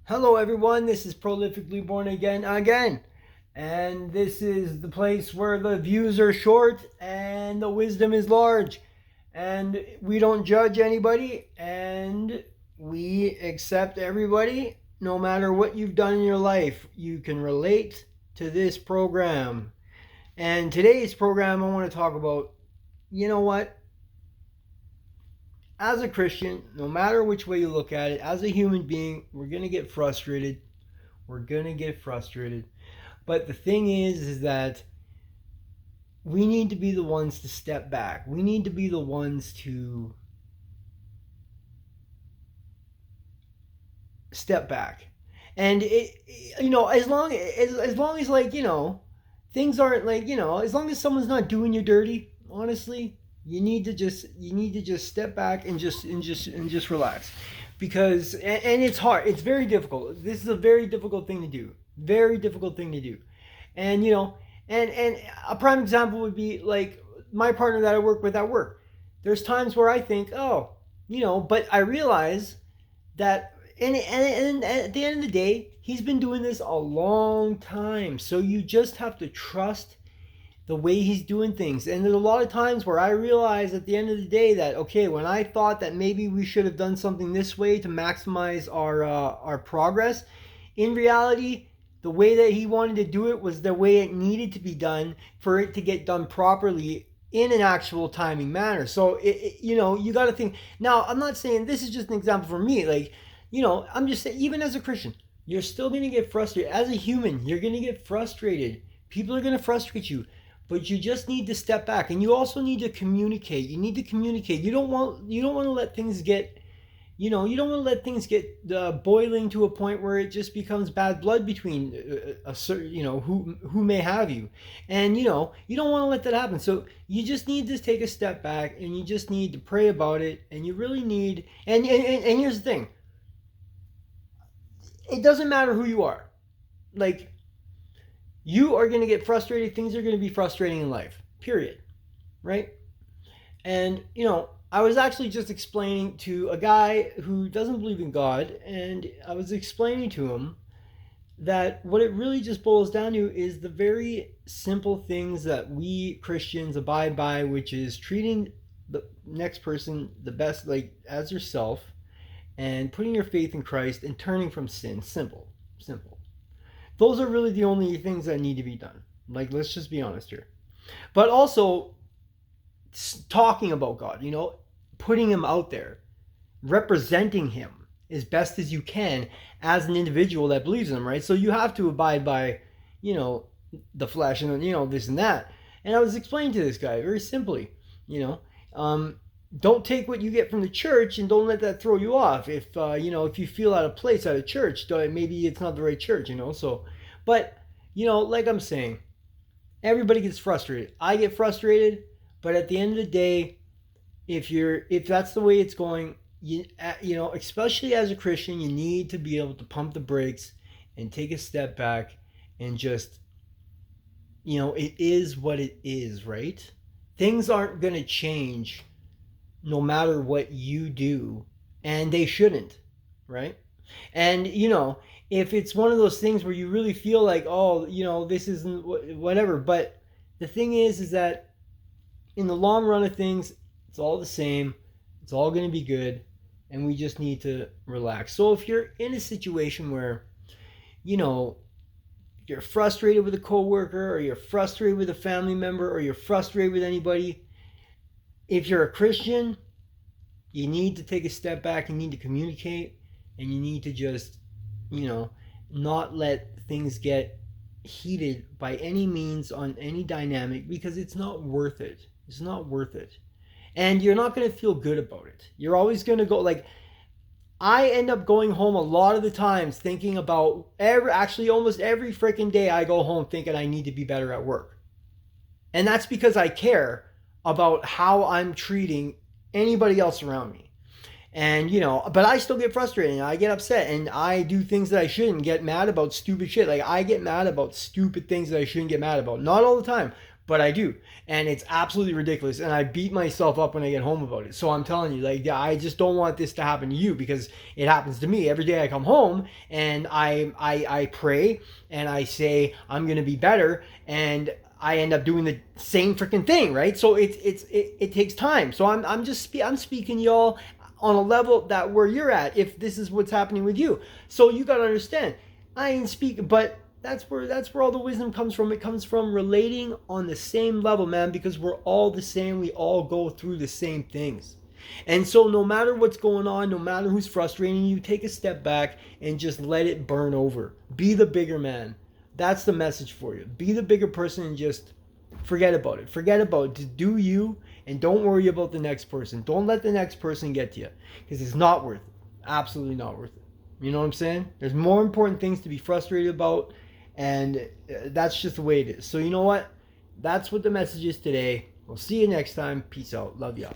Hello, everyone. This is Prolifically Born again. And this is the place where the views are short and the wisdom is large. And we don't judge anybody and we accept everybody no matter what you've done in your life. You can relate to this program. And today's program, I want to talk about you know what? As a Christian, no matter which way you look at it, as a human being, we're going to get frustrated. We're going to get frustrated. But the thing is that we need to be the ones to step back. We need to be the ones to step back. And as long as things aren't as long as someone's not doing you dirty, honestly, you need to just step back and just relax, because and it's hard. It's very difficult. This is a very difficult thing to do. Very difficult thing to do. And and a prime example would be like my partner that I work with at work. There's times where I think, oh, but I realize that and at the end of the day, he's been doing this a long time. So you just have to trust the way he's doing things. And there's a lot of times where I realize at the end of the day that, okay, when I thought that maybe we should have done something this way to maximize our progress, in reality, the way that he wanted to do it was the way it needed to be done for it to get done properly in an actual timing manner. So you got to think. Now, I'm not saying this is just an example for me. Like, I'm just saying, even as a Christian, you're still going to get frustrated. As a human, you're going to get frustrated. People are going to frustrate you, but you just need to step back, and you also need to communicate. You need to communicate. You don't want to let things get you don't want to let things get boiling to a point where it just becomes bad blood between a certain who may have you. And you don't want to let that happen. So you just need to take a step back, and you just need to pray about it, and you really need and here's the thing. It doesn't matter who you are. Like, you are going to get frustrated. Things are going to be frustrating in life, period. Right? And I was actually just explaining to a guy who doesn't believe in God, and I was explaining to him that what it really just boils down to is the very simple things that we Christians abide by, which is treating the next person the best, like as yourself, and putting your faith in Christ and turning from sin. Simple, simple. Those are really the only things that need to be done. Like, let's just be honest here. But also talking about God, putting him out there, representing him as best as you can as an individual that believes in him, right? So you have to abide by, the flesh and, this and that. And I was explaining to this guy very simply, don't take what you get from the church and don't let that throw you off. If you feel out of place at a church, maybe it's not the right church, So, but, like I'm saying, everybody gets frustrated. I get frustrated, but at the end of the day, if that's the way it's going, especially as a Christian, you need to be able to pump the brakes and take a step back and just, it is what it is, right? Things aren't going to change no matter what you do, and they shouldn't, right? And if it's one of those things where you really feel like, oh, this isn't whatever, but the thing is that in the long run of things, it's all the same. It's all going to be good, and we just need to relax. So if you're in a situation where you're frustrated with a coworker, or you're frustrated with a family member, or you're frustrated with anybody, if you're a Christian, you need to take a step back. You need to communicate, and you need to just, not let things get heated by any means on any dynamic, because it's not worth it. It's not worth it. And you're not going to feel good about it. You're always going to go, like, I end up going home a lot of the times thinking about almost every freaking day I go home thinking I need to be better at work. And that's because I care about how I'm treating anybody else around me. And, but I still get frustrated and I get upset and I do things that I shouldn't, get mad about stupid shit. Like, I get mad about stupid things that I shouldn't get mad about. Not all the time, but I do, and it's absolutely ridiculous. And I beat myself up when I get home about it. So I'm telling you, like, I just don't want this to happen to you, because it happens to me every day. I come home and I pray and I say I'm gonna be better, and I end up doing the same freaking thing, right? So it takes time. So I'm speaking y'all on a level that where you're at, if this is what's happening with you. So you gotta understand, I ain't speaking, but that's where all the wisdom comes from. It comes from relating on the same level, man, because we're all the same. We all go through the same things. And so no matter what's going on, no matter who's frustrating you, take a step back and just let it burn over. Be the bigger man. That's the message for you. Be the bigger person and just forget about it. Forget about it. Just do you, and don't worry about the next person. Don't let the next person get to you, because it's not worth it. Absolutely not worth it. You know what I'm saying? There's more important things to be frustrated about, and that's just the way it is. So you know what? That's what the message is today. We'll see you next time. Peace out. Love y'all.